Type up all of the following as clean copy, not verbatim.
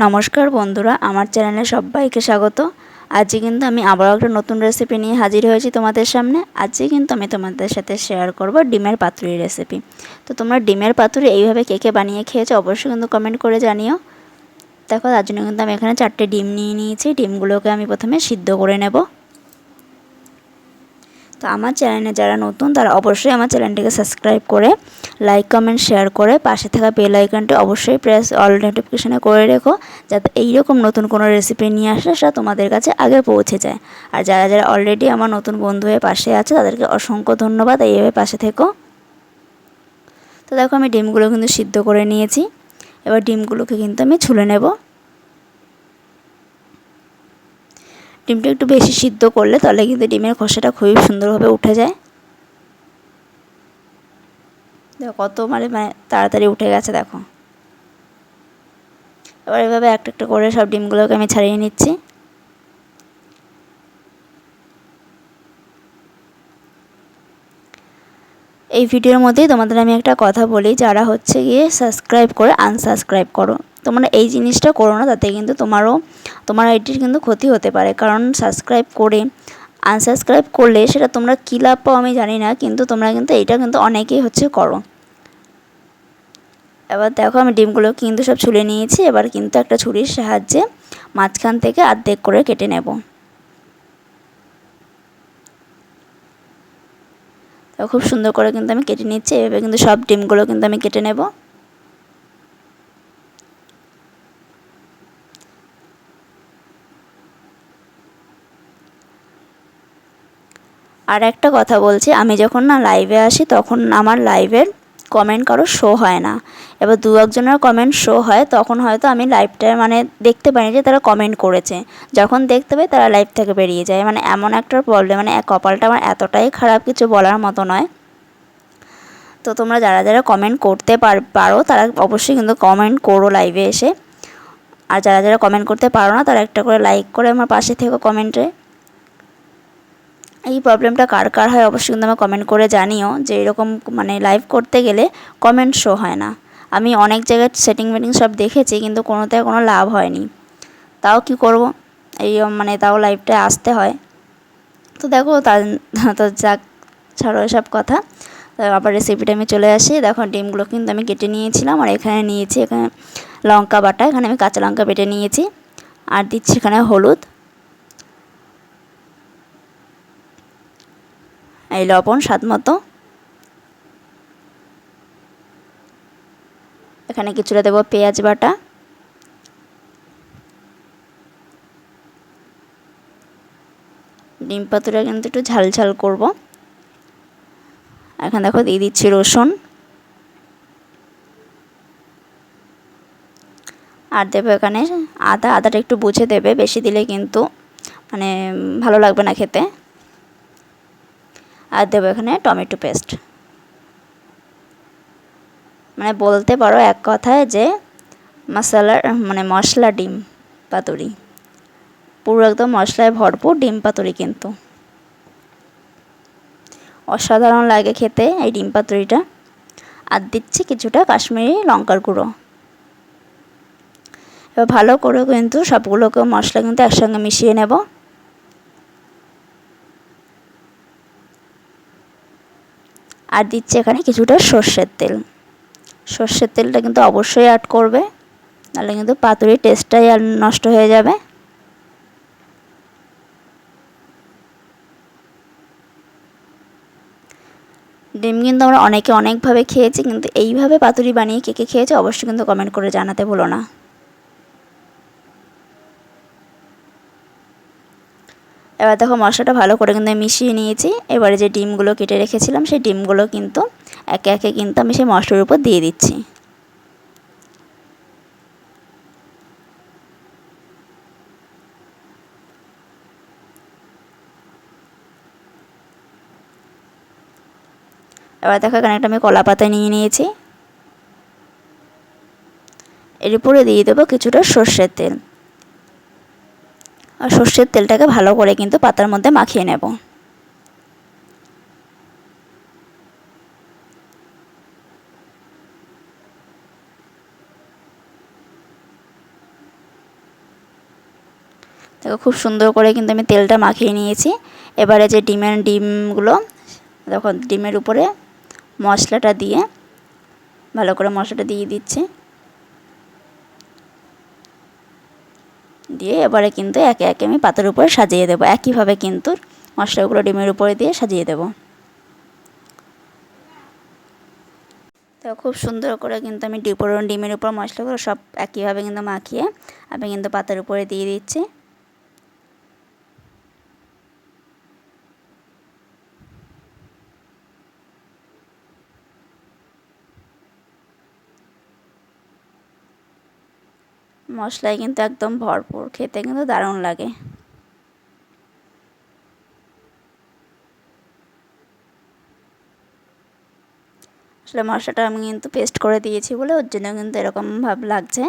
নমস্কার বন্ধুরা, আমার চ্যানেলে সবাইকে স্বাগত। আজকে কিন্তু আমি আবারও একটা নতুন রেসিপি নিয়ে হাজির হয়েছি তোমাদের সামনে। আজকে কিন্তু আমি তোমাদের সাথে শেয়ার করব ডিমের পাতুরি রেসিপি। তো তোমরা ডিমের পাতুরি এইভাবে কে কে বানিয়ে খেয়েছো অবশ্যই কিন্তু কমেন্ট করে জানিও। দেখো, তার জন্য কিন্তু আমি এখানে 4টে ডিম নিয়ে নিয়েছি। ডিমগুলোকে আমি প্রথমে সিদ্ধ করে নেব। তো আমার চ্যানেলে যারা নতুন তারা অবশ্যই আমার চ্যানেলটিকে সাবস্ক্রাইব করে লাইক কমেন্ট শেয়ার করে পাশে থাকা বেল আইকনটি অবশ্যই প্রেস অল নোটিফিকেশনে করে রেখো, যাতে এইরকম নতুন কোনো রেসিপি নিয়ে আসলে সেটা তোমাদের কাছে আগে পৌঁছে যায়। আর যারা যারা অলরেডি আমার নতুন বন্ধু হয়ে পাশে আছে তাদেরকে অসংখ্য ধন্যবাদ, এইভাবে পাশে থেকো। তো দেখো, আমি ডিমগুলো কিন্তু সিদ্ধ করে নিয়েছি। এবার ডিমগুলোকে কিন্তু আমি ছুলে নেব। ডিমটা একটু বেশি সিদ্ধ করলে তাহলে কিন্তু ডিমের খোসাটা খুবই সুন্দরভাবে উঠে যায়। দেখো কত তাড়াতাড়ি উঠে গেছে দেখো। এবার এভাবে একটা একটা করে সব ডিমগুলোকে আমি ছাড়িয়ে নিচ্ছি। এই ভিডিওর মধ্যেই তোমাদের আমি একটা কথা বলি, যারা হচ্ছে গিয়ে সাবস্ক্রাইব করে আনসাবস্ক্রাইব করো, তোমরা এই জিনিসটা করো না। তাতে কিন্তু তোমার আইডির কিন্তু ক্ষতি হতে পারে। কারণ সাবস্ক্রাইব করে আনসাবস্ক্রাইব করলে সেটা তোমরা কী লাভ পাও আমি জানি না, কিন্তু তোমরা কিন্তু এইটা কিন্তু অনেকেই হচ্ছে করো। এবার দেখো, আমি ডিমগুলো কিন্তু সব ছুলে নিয়েছি। এবার কিন্তু একটা ছুরির সাহায্যে মাঝখান থেকে অর্ধেক করে কেটে নেব। তো খুব সুন্দর করে কিন্তু আমি কেটে নিচ্ছি। এভাবে কিন্তু সব ডিমগুলো কিন্তু আমি কেটে নেব। আর একটা কথা বলছি, আমি যখন না লাইভে আসি তখন আমার লাইভের কমেন্ট কারো শো হয় না। এবার দু একজনের কমেন্ট শো হয়, তখন হয়তো আমি লাইভটা দেখতে পাই যে তারা কমেন্ট করেছে। যখন দেখতে পাই তারা লাইভ থেকে বেরিয়ে যায়। এমন একটা প্রবলেম, কপালটা আমার এতটাই খারাপ, কিছু বলার মতো নয়। তো তোমরা যারা যারা কমেন্ট করতে পারো তারা অবশ্যই কিন্তু কমেন্ট করো লাইভে এসে। আর যারা যারা কমেন্ট করতে পারো না তারা একটা করে লাইক করে আমার পাশে থেকো কমেন্টে। এই প্রবলেমটা কার কার হয় অবশ্যই কিন্তু আমার কমেন্ট করে জানিও, যে এরকম লাইভ করতে গেলে কমেন্ট শো হয় না। আমি অনেক জায়গায় সেটিং সব দেখেছি, কিন্তু কোনোতে কোনো লাভ হয়নি। তাও কি করব, এই তাও লাইভটায় আসতে হয়। তো দেখো তো যাক, ছাড়ো এসব কথা। আবার রেসিপিটা আমি চলে আসি। দেখো, ডিমগুলো কিন্তু আমি কেটে নিয়েছিলাম। আর এখানে নিয়েছি এখানে লঙ্কা বাটা, এখানে আমি কাঁচা লঙ্কা বেটে নিয়েছি। আর দিচ্ছি এখানে হলুদ, এই লবণ স্বাদ মতো। এখানে কিছুটা দেবো পেঁয়াজ বাটা। ডিম পাতুরিটা কিন্তু একটু ঝাল ঝাল করব। এখন দেখো দিয়ে দিচ্ছি রসুন। আর দেবো এখানে আদাটা একটু বুঝে দেবে, বেশি দিলে কিন্তু ভালো লাগবে না খেতে। আর দেবো এখানে টমেটো পেস্ট। বলতে পারো এক কথায় যে মশলা ডিম পাতুরি, পুরো একদম মশলায় ভরপুর ডিম পাতুরি। কিন্তু অসাধারণ লাগে খেতে এই ডিম পাতুরিটা। আর দিচ্ছি কিছুটা কাশ্মীরি লঙ্কার গুঁড়ো। এবার ভালো করে কিন্তু সবগুলোকে মশলা কিন্তু একসঙ্গে মিশিয়ে নেব। আর দিচ্ছি এখানে কিছুটা সর্ষের তেল। সর্ষের তেলটা কিন্তু অবশ্যই অ্যাড করবে, নাহলে কিন্তু পাতুরির টেস্টটাই আর নষ্ট হয়ে যাবে। ডিম কিন্তু আমরা অনেকে অনেকভাবে খেয়েছি, কিন্তু এইভাবে পাতুরি বানিয়ে কে কে খেয়েছে অবশ্যই কিন্তু কমেন্ট করে জানাতে ভুলো না। এবার দেখো, মশলাটা ভালো করে কিন্তু মিশিয়ে নিয়েছি। এবারে যে ডিমগুলো কেটে রেখেছিলাম সেই ডিমগুলো কিন্তু একে একে কিন্তু আমি সেই মশলার উপর দিয়ে দিচ্ছি। এবার দেখো, এখানে একটা আমি কলা পাতা নিয়ে নিয়েছি। এর উপরে দিয়ে দেবো কিছুটা সর্ষের তেল। আর সর্ষের তেলটাকে ভালো করে কিন্তু পাতার মধ্যে মাখিয়ে নেব। দেখো খুব সুন্দর করে কিন্তু আমি তেলটা মাখিয়ে নিয়েছি। এবারে যে ডিমগুলো, দেখো ডিমের উপরে মশলাটা দিয়ে ভালো করে মশলাটা দিয়ে দিচ্ছি। দিয়ে এবারে কিন্তু একে একে আমি পাতার উপরে সাজিয়ে দেবো। একইভাবে কিন্তু মশলাগুলো ডিমের উপরে দিয়ে সাজিয়ে দেবো। তো খুব সুন্দর করে কিন্তু আমি ডিমের উপর মশলাগুলো সব একইভাবে কিন্তু মাখিয়ে আমি কিন্তু পাতার উপরে দিয়ে দিচ্ছি। মশলায় কিন্তু একদম ভরপুর, খেতে কিন্তু দারুণ লাগে। আসলে মশলাটা আমি কিন্তু পেস্ট করে দিয়েছি বলে ওর জন্য কিন্তু এরকম ভাব লাগছে।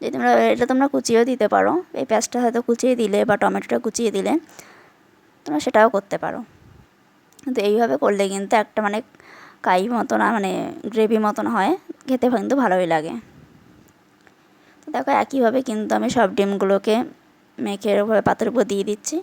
যদি তোমরা কুচিয়েও দিতে পারো, এই পেঁয়াজটা হয়তো কুচিয়ে দিলে বা টমেটোটা কুচিয়ে দিলে তোমরা সেটাও করতে পারো। কিন্তু এইভাবে করলে কিন্তু একটা মানে কাই মতন মানে গ্রেভি মতন হয়, খেতে কিন্তু ভালোই লাগে। তো দেখো একইভাবে কিন্তু আমি সব ডিমগুলোকে মেখে এরকমভাবে পাতের উপর দিয়ে দিচ্ছি।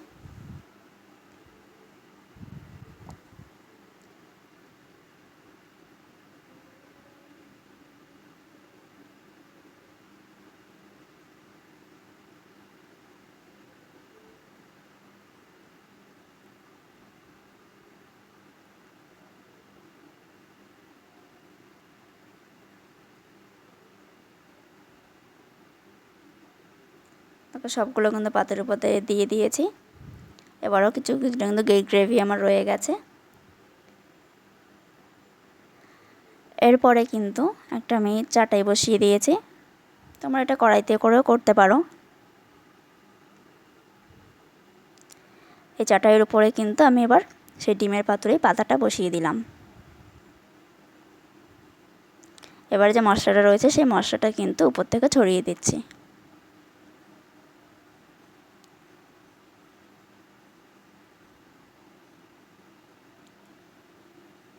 তারপর সবগুলো কিন্তু পাতের উপর দিয়ে দিয়েছি। এবারও কিছুটা কিন্তু গ্রেভি আমার রয়ে গেছে। এরপরে কিন্তু একটা আমি চাটাই বসিয়ে দিয়েছি। তোমরা এটা কড়াইতে করেও করতে পারো। এই চাটাইয়ের উপরে কিন্তু আমি এবার সেই ডিমের পাতুরি পাতাটা বসিয়ে দিলাম। এবার যে মশলাটা রয়েছে সেই মশলাটা কিন্তু উপর থেকে ছড়িয়ে দিচ্ছি।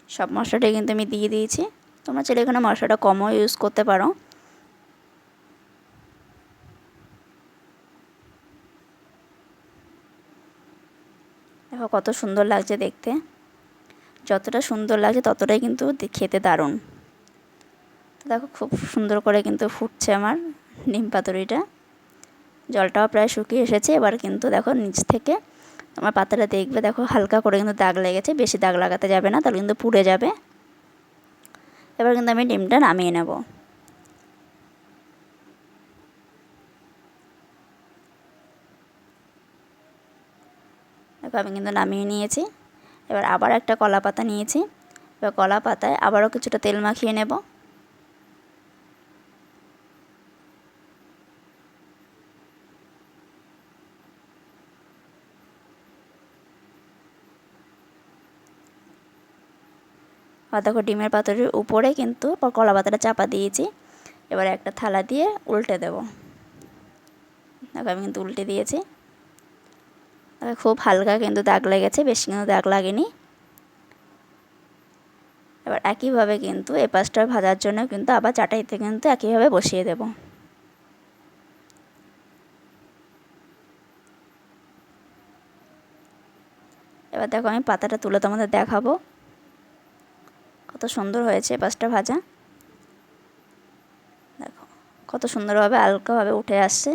সব মশলাটাই কিন্তু আমি দিয়ে দিয়েছি। তোমরা চাইলে এখানে মশলাটা কমও ইউজ করতে পারো। দেখো কত সুন্দর লাগছে দেখতে। যতটা সুন্দর লাগছে ততটাই কিন্তু খেতে দারুণ। তো দেখো খুব সুন্দর করে কিন্তু ফুটছে আমার ডিম পাতুরিটা। জলটাও প্রায় শুকিয়ে এসেছে। এবার কিন্তু দেখো নিচ থেকে তোমার পাতাটা দেখবে, দেখো হালকা করে কিন্তু দাগ লেগেছে। বেশি দাগ লাগাতে যাবে না, তাহলে কিন্তু পুড়ে যাবে। এবার কিন্তু আমি ডিমটা নামিয়ে নেব। দেখো আমি কিন্তু নামিয়ে নিয়েছি। এবার আবার একটা কলা পাতা নিয়েছি। এবার কলা পাতায় আবারও কিছুটা তেল মাখিয়ে নেব। আর দেখো ডিমের পাতুরির উপরে কিন্তু কলা পাতাটা চাপা দিয়েছি। এবার একটা থালা দিয়ে উল্টে দেব। দেখো আমি কিন্তু উল্টে দিয়েছি। খুব হালকা কিন্তু দাগ লেগেছে, বেশি কিন্তু দাগ লাগেনি। এবার একইভাবে কিন্তু এ পাশটা ভাজার জন্য কিন্তু আবার চাটাইতে কিন্তু একইভাবে বসিয়ে দেব। এবার দেখো আমি পাতাটা তুলে তোমাদের দেখাবো কত সুন্দর হয়েছে পাঁচটা ভাজা। দেখো কত সুন্দরভাবে হালকাভাবে উঠে আসছে।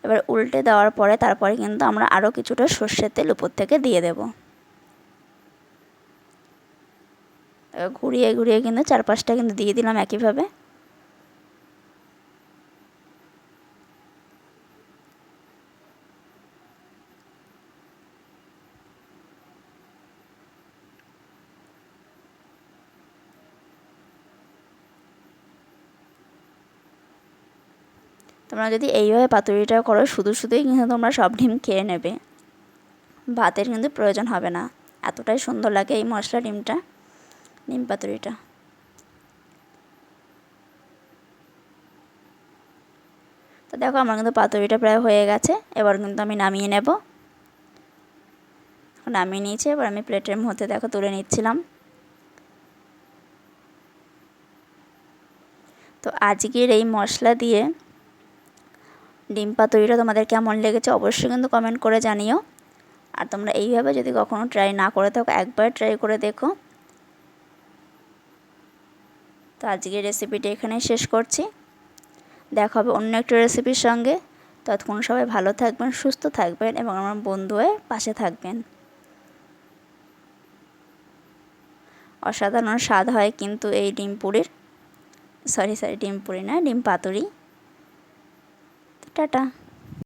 এবার উল্টে দেওয়ার পরে তারপরে কিন্তু আমরা আরও কিছুটা সর্ষের তেল উপর থেকে দিয়ে দেব। ঘুরিয়ে ঘুরিয়ে কিন্তু চারপাশটা কিন্তু দিয়ে দিলাম একইভাবে। তোমরা যদি এইভাবে পাতুরিটা করো শুধুই কিন্তু তোমরা সব ডিম খেয়ে নেবে, ভাতের কিন্তু প্রয়োজন হবে না। এতটাই সুন্দর লাগে এই মশলা ডিম পাতুরিটা। তো দেখো আমার কিন্তু পাতুরিটা প্রায় হয়ে গেছে। এবার কিন্তু আমি নামিয়ে নেব। নামিয়ে নিয়েছি। এবার আমি প্লেটের মধ্যে দেখো তুলে নিচ্ছিলাম। তো আজকের এই মশলা দিয়ে ডিম পাতুরিটা তোমাদের কেমন লেগেছে অবশ্যই কিন্তু কমেন্ট করে জানিও। আর তোমরা এইভাবে যদি কখনো ট্রাই না করে থাকো একবার ট্রাই করে দেখো। তো আজকের রেসিপিটি এখানেই শেষ করছি। দেখা হবে অন্য একটা রেসিপির সঙ্গে। ততক্ষণ সবাই ভালো থাকবেন, সুস্থ থাকবেন এবং আমার বন্ধু হয়ে পাশে থাকবেন। অসাধারণ স্বাদ হয় কিন্তু এই ডিম পুরির, ডিম পুরি না, ডিম পাতুরি। টাটা।